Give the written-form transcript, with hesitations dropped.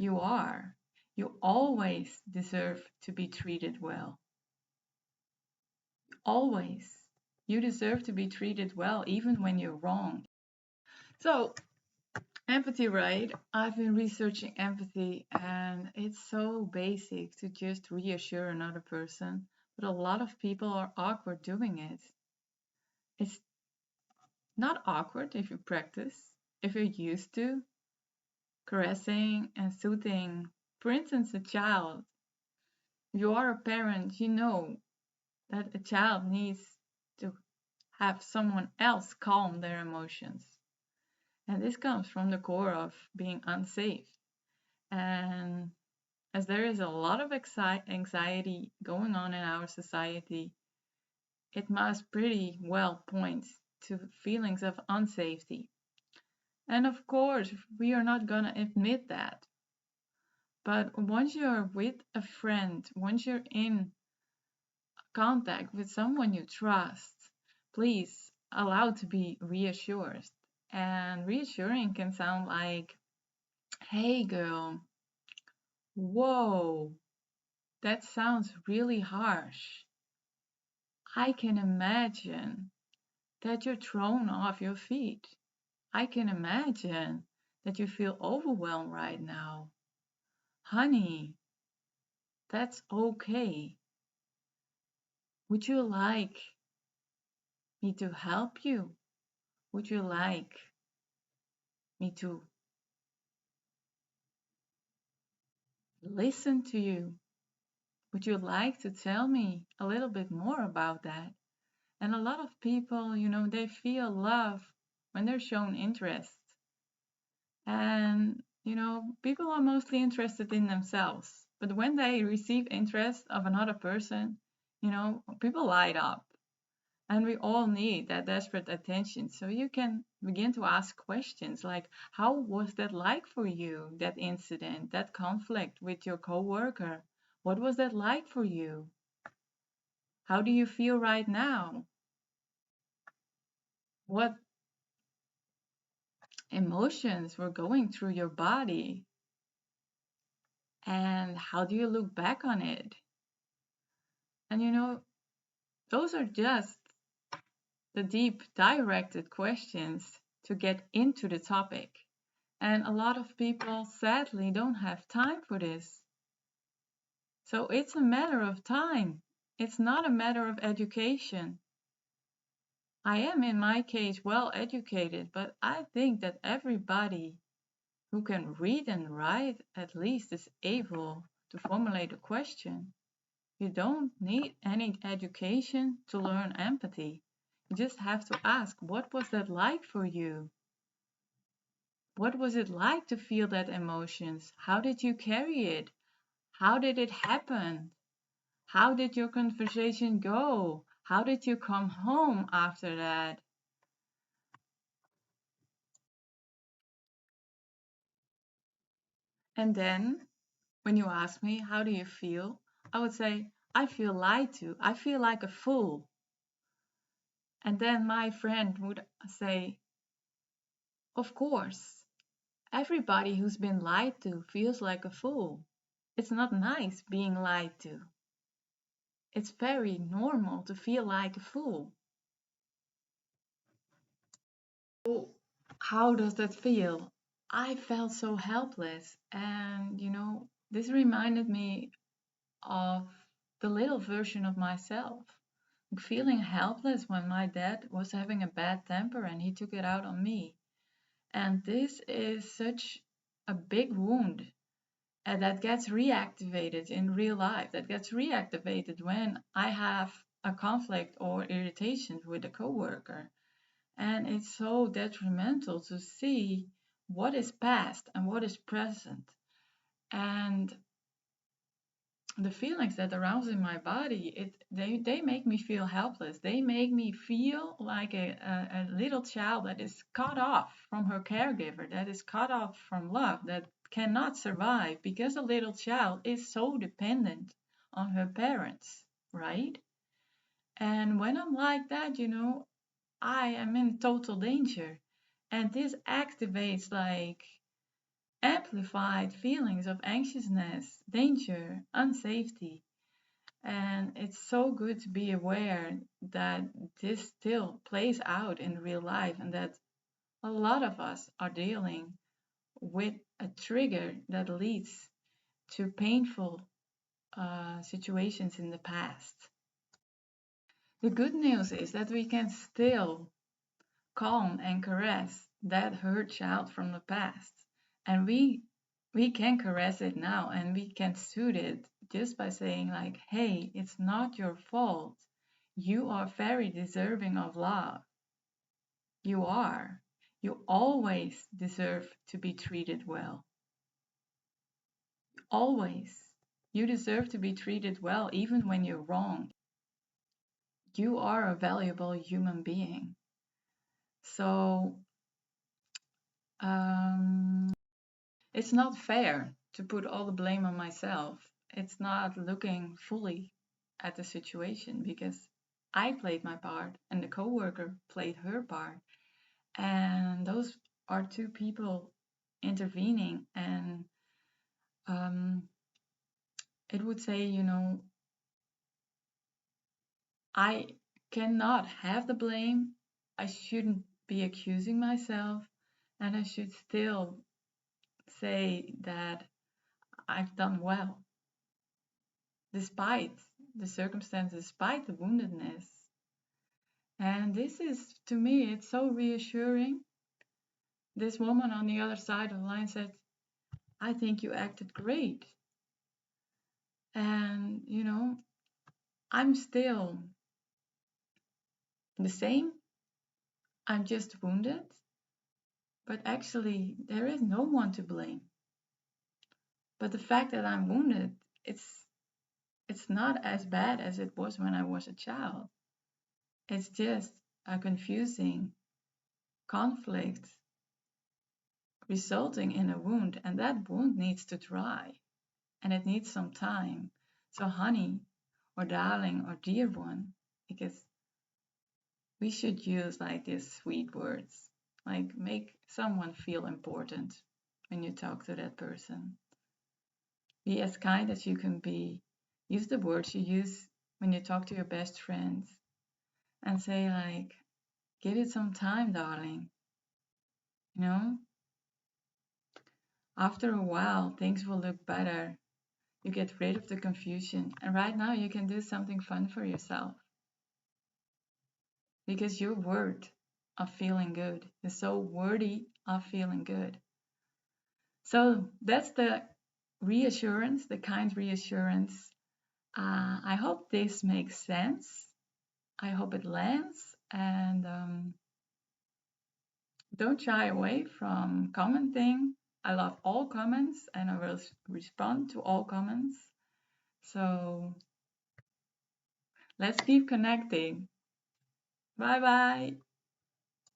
you are. You always deserve to be treated well. Always. You deserve to be treated well, even when you're wrong. So, empathy, right? I've been researching empathy, and it's so basic to just reassure another person, but a lot of people are awkward doing it. It's not awkward if you practice, if you're used to caressing and soothing. For instance, a child. If you are a parent, you know that a child needs to have someone else calm their emotions. And this comes from the core of being unsafe. And as there is a lot of anxiety going on in our society, it must pretty well point to feelings of unsafety. And of course, we are not going to admit that. But once you're with a friend, once you're in contact with someone you trust, please allow to be reassured. And reassuring can sound like, hey girl, whoa, that sounds really harsh. I can imagine that you're thrown off your feet. I can imagine that you feel overwhelmed right now. Honey, that's okay. Would you like me to help you? Would you like me to listen to you? Would you like to tell me a little bit more about that? And a lot of people, they feel love when they're shown interest. And, people are mostly interested in themselves. But when they receive interest of another person, people light up. And we all need that desperate attention. So you can begin to ask questions like, how was that like for you, that incident, that conflict with your coworker? What was that like for you? How do you feel right now? What emotions were going through your body? And how do you look back on it? And those are just the deep, directed questions to get into the topic. And a lot of people sadly don't have time for this. So it's a matter of time. It's not a matter of education. I am, in my case, well educated, but I think that everybody who can read and write at least is able to formulate a question. You don't need any education to learn empathy. You just have to ask, what was that like for you? What was it like to feel that emotions? How did you carry it? How did it happen? How did your conversation go? How did you come home after that? And then, when you ask me, how do you feel? I would say, I feel lied to. I feel like a fool. And then my friend would say, of course, everybody who's been lied to feels like a fool. It's not nice being lied to. It's very normal to feel like a fool. So, how does that feel? I felt so helpless. And, this reminded me of the little version of myself. Feeling helpless when my dad was having a bad temper and he took it out on me. And this is such a big wound that gets reactivated in real life, that gets reactivated when I have a conflict or irritation with a coworker. And it's so detrimental to see what is past and what is present. And the feelings that arouse in my body, they make me feel helpless. They make me feel like a little child that is cut off from her caregiver, that is cut off from love, that cannot survive because a little child is so dependent on her parents, right? And when I'm like that, I am in total danger. And this activates like amplified feelings of anxiousness, danger, unsafety. And it's so good to be aware that this still plays out in real life and that a lot of us are dealing with a trigger that leads to painful situations in the past. The good news is that we can still calm and caress that hurt child from the past. And we can caress it now and we can soothe it just by saying like, hey, it's not your fault. You are very deserving of love. You are. You always deserve to be treated well. Always. You deserve to be treated well even when you're wrong. You are a valuable human being. So it's not fair to put all the blame on myself. It's not looking fully at the situation because I played my part and the coworker played her part. And those are two people intervening. And it would say, I cannot have the blame. I shouldn't be accusing myself. And I should still say that I've done well, despite the circumstances, despite the woundedness. And this is, to me, it's so reassuring. This woman on the other side of the line said, I think you acted great. And, I'm still the same. I'm just wounded. But actually, there is no one to blame. But the fact that I'm wounded, it's not as bad as it was when I was a child. It's just a confusing conflict resulting in a wound, and that wound needs to dry and it needs some time. So, honey, or darling, or dear one, because we should use like these sweet words, like make someone feel important when you talk to that person. Be as kind as you can be. Use the words you use when you talk to your best friends and say, like, give it some time, darling. You know, after a while, things will look better. You get rid of the confusion, and right now you can do something fun for yourself because you're worth of feeling good. You're so worthy of feeling good. So that's the reassurance, the kind reassurance. I hope this makes sense. I hope it lands, and don't shy away from commenting. I love all comments and I will respond to all comments. So let's keep connecting. Bye bye.